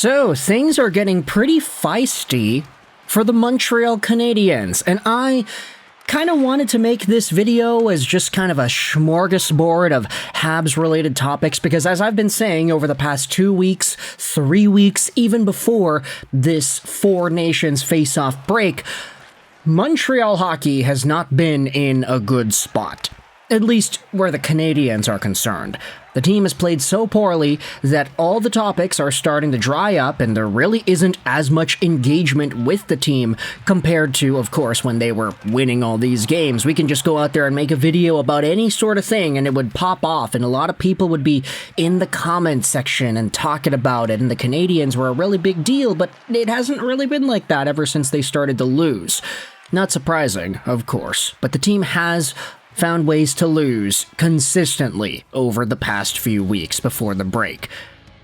So, things are getting pretty feisty for the Montreal Canadiens, and I kind of wanted to make this video as just kind of a smorgasbord of Habs-related topics, because as I've been saying over the past 2 weeks, 3 weeks, even before this Four Nations face-off break, Montreal hockey has not been in a good spot. At least where the Canadiens are concerned. The team has played so poorly that all the topics are starting to dry up, and there really isn't as much engagement with the team compared to, of course, when they were winning all these games. We can just go out there and make a video about any sort of thing and it would pop off, and a lot of people would be in the comments section and talking about it, and the Canadiens were a really big deal, but it hasn't really been like that ever since they started to lose. Not surprising, of course, but the team has found ways to lose consistently over the past few weeks before the break.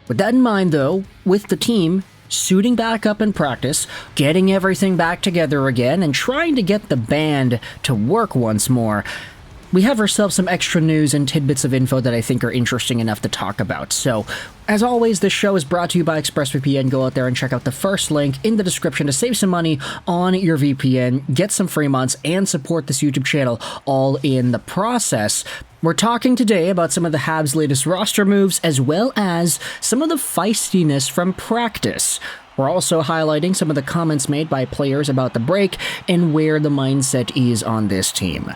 With that in mind, though, with the team suiting back up in practice, getting everything back together again, and trying to get the band to work once more, we have ourselves some extra news and tidbits of info that I think are interesting enough to talk about. So, as always, this show is brought to you by ExpressVPN. Go out there and check out the first link in the description to save some money on your VPN, get some free months, and support this YouTube channel all in the process. We're talking today about some of the Habs' latest roster moves, as well as some of the feistiness from practice. We're also highlighting some of the comments made by players about the break and where the mindset is on this team.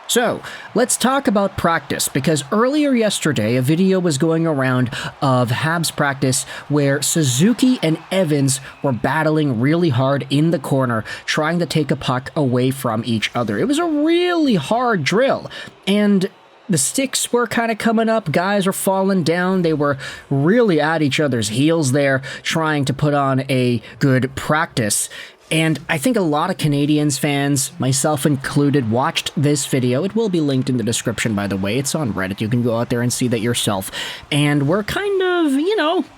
So, let's talk about practice, because earlier yesterday a video was going around of Habs practice where Suzuki and Evans were battling really hard in the corner, trying to take a puck away from each other. It was a really hard drill, and the sticks were kind of coming up, guys were falling down, they were really at each other's heels there, trying to put on a good practice. And I think a lot of Canadiens fans, myself included, watched this video. It will be linked in the description, by the way. It's on Reddit. You can go out there and see that yourself. And we're kind of,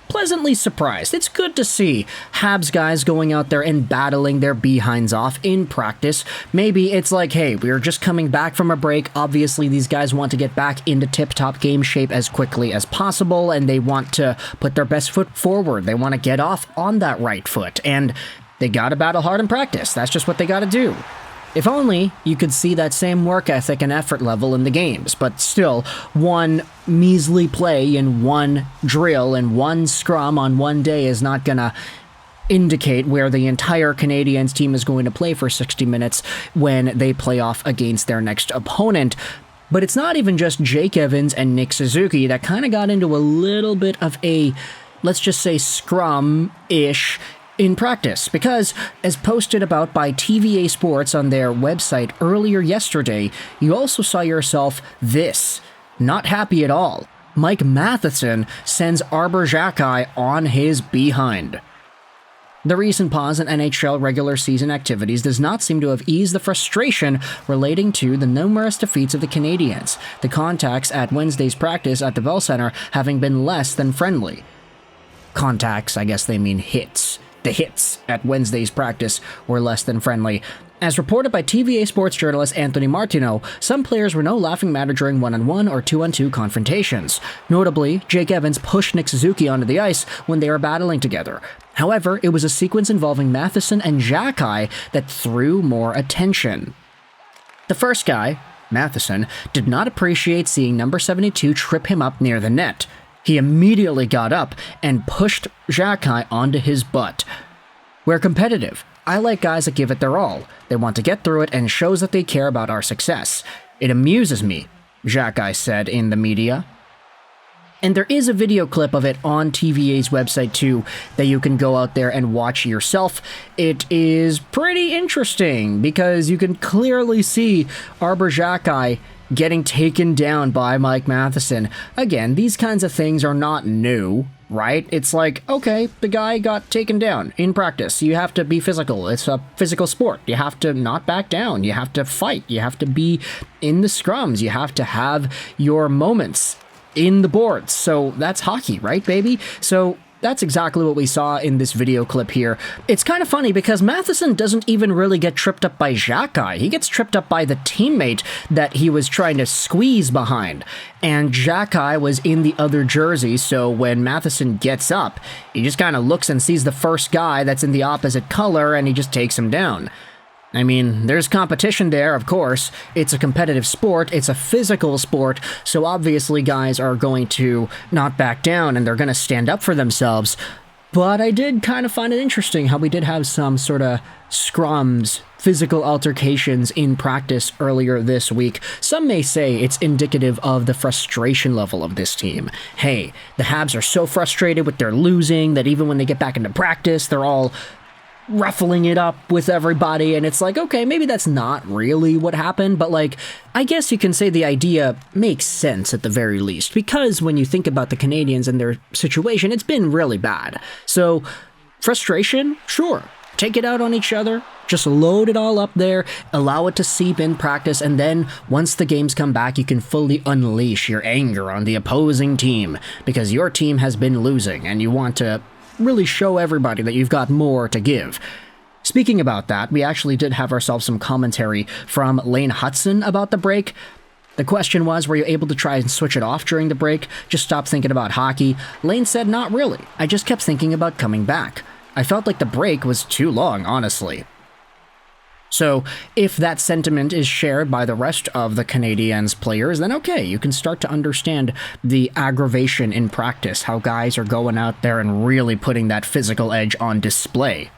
pleasantly surprised. It's good to see Habs guys going out there and battling their behinds off in practice. Maybe it's like, hey, we're just coming back from a break. Obviously, these guys want to get back into tip-top game shape as quickly as possible, and they want to put their best foot forward. They want to get off on that right foot. And they gotta battle hard in practice. That's just what they gotta do. If only you could see that same work ethic and effort level in the games, but still, one measly play in one drill and one scrum on one day is not gonna indicate where the entire Canadiens team is going to play for 60 minutes when they play off against their next opponent. But it's not even just Jake Evans and Nick Suzuki that kind of got into a little bit of a, let's just say, scrum-ish in practice, because as posted about by TVA Sports on their website earlier yesterday, you also saw yourself this. Not happy at all. Mike Matheson sends Arber Xhekaj on his behind. The recent pause in NHL regular season activities does not seem to have eased the frustration relating to the numerous defeats of the Canadiens, the contacts at Wednesday's practice at the Bell Center having been less than friendly. Contacts, I guess they mean hits. The hits at Wednesday's practice were less than friendly. As reported by TVA Sports journalist Anthony Martineau, some players were no laughing matter during one-on-one or two-on-two confrontations. Notably, Jake Evans pushed Nick Suzuki onto the ice when they were battling together. However, it was a sequence involving Matheson and Xhekaj that threw more attention. The first guy, Matheson, did not appreciate seeing number 72 trip him up near the net. He immediately got up and pushed Xhekaj onto his butt. We're competitive. I like guys that give it their all. They want to get through it and shows that they care about our success. It amuses me, Xhekaj said in the media. And there is a video clip of it on TVA's website too that you can go out there and watch yourself. It is pretty interesting because you can clearly see Arber Xhekaj getting taken down by Mike Matheson. Again, these kinds of things are not new, right? It's like, okay, the guy got taken down in practice. You have to be physical. It's a physical sport. You have to not back down. You have to fight. You have to be in the scrums. You have to have your moments in the boards. So that's hockey, right, baby? So that's exactly what we saw in this video clip here. It's kind of funny because Matheson doesn't even really get tripped up by Xhekaj. He gets tripped up by the teammate that he was trying to squeeze behind. And Xhekaj was in the other jersey, so when Matheson gets up, he just kind of looks and sees the first guy that's in the opposite color, and he just takes him down. I mean, there's competition there, of course. It's a competitive sport, it's a physical sport, so obviously guys are going to not back down and they're going to stand up for themselves. But I did kind of find it interesting how we did have some sort of scrums, physical altercations in practice earlier this week. Some may say it's indicative of the frustration level of this team. Hey, the Habs are so frustrated with their losing that even when they get back into practice, they're all ruffling it up with everybody, and it's like, okay, maybe that's not really what happened, but like, I guess you can say the idea makes sense at the very least, because when you think about the Canadiens and their situation, it's been really bad. So, frustration? Sure. Take it out on each other, just load it all up there, allow it to seep in practice, and then once the games come back, you can fully unleash your anger on the opposing team, because your team has been losing, and you want to really show everybody that you've got more to give. Speaking about that, we actually did have ourselves some commentary from Hutson about the break. The question was, were you able to try and switch it off during the break? Just stop thinking about hockey? Lane said, not really. I just kept thinking about coming back. I felt like the break was too long, honestly. So, if that sentiment is shared by the rest of the Canadiens players, then okay, you can start to understand the aggravation in practice, how guys are going out there and really putting that physical edge on display.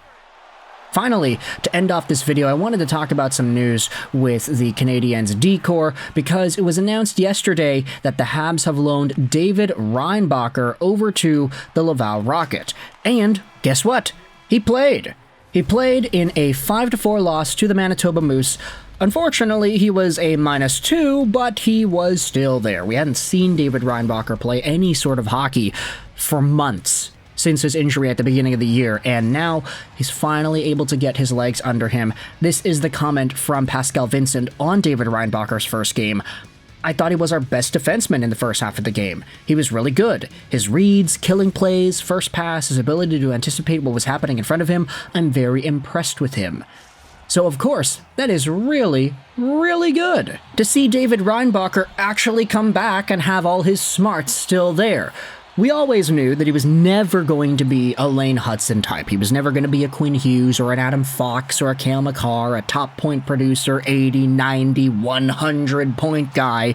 Finally, to end off this video, I wanted to talk about some news with the Canadiens D-Corps, because it was announced yesterday that the Habs have loaned David Reinbacher over to the Laval Rocket. And guess what? He played! He played in a 5-4 loss to the Manitoba Moose. Unfortunately, he was a -2, but he was still there. We hadn't seen David Reinbacher play any sort of hockey for months since his injury at the beginning of the year, and now he's finally able to get his legs under him. This is the comment from Pascal Vincent on David Reinbacher's first game. I thought he was our best defenseman in the first half of the game. He was really good. His reads, killing plays, first pass, his ability to anticipate what was happening in front of him, I'm very impressed with him. So of course, that is really, really good to see David Reinbacher actually come back and have all his smarts still there. We always knew that he was never going to be a Lane Hutson type. He was never going to be a Quinn Hughes or an Adam Fox or a Cale Makar, a top point producer, 80, 90, 100 point guy.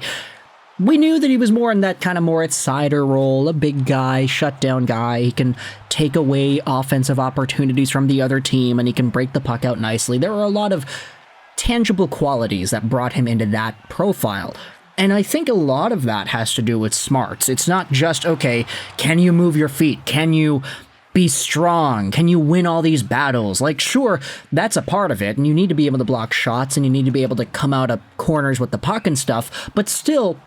We knew that he was more in that kind of Moritz Seider role, a big guy, shutdown guy. He can take away offensive opportunities from the other team, and he can break the puck out nicely. There were a lot of tangible qualities that brought him into that profile. And I think a lot of that has to do with smarts. It's not just, okay, can you move your feet? Can you be strong? Can you win all these battles? Like, sure, that's a part of it, and you need to be able to block shots, and you need to be able to come out of corners with the puck and stuff, but still,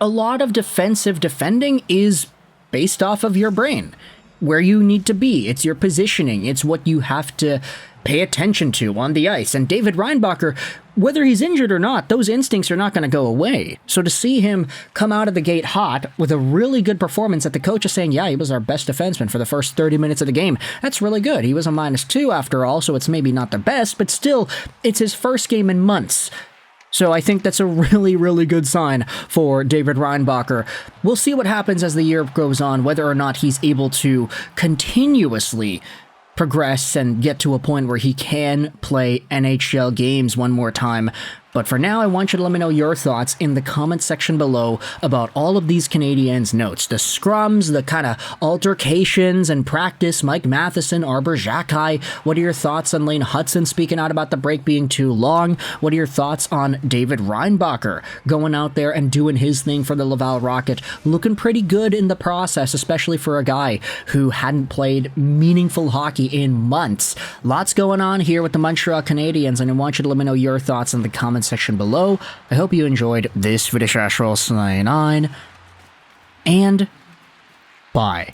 a lot of defensive defending is based off of your brain. Where you need to be, it's your positioning, it's what you have to pay attention to on the ice. And David Reinbacher, whether he's injured or not, those instincts are not going to go away. So to see him come out of the gate hot with a really good performance that the coach is saying, yeah, he was our best defenseman for the first 30 minutes of the game, that's really good. He was a -2 after all, so it's maybe not the best, but still, it's his first game in months. So I think that's a really, really good sign for David Reinbacher. We'll see what happens as the year goes on, whether or not he's able to continuously progress and get to a point where he can play NHL games one more time. But for now, I want you to let me know your thoughts in the comment section below about all of these Canadiens notes. The scrums, the kind of altercations and practice, Mike Matheson, Arber, Xhekaj. What are your thoughts on Lane Hutson speaking out about the break being too long? What are your thoughts on David Reinbacher going out there and doing his thing for the Laval Rocket? Looking pretty good in the process, especially for a guy who hadn't played meaningful hockey in months. Lots going on here with the Montreal Canadiens, and I want you to let me know your thoughts in the comments section below. I hope you enjoyed this video, and bye.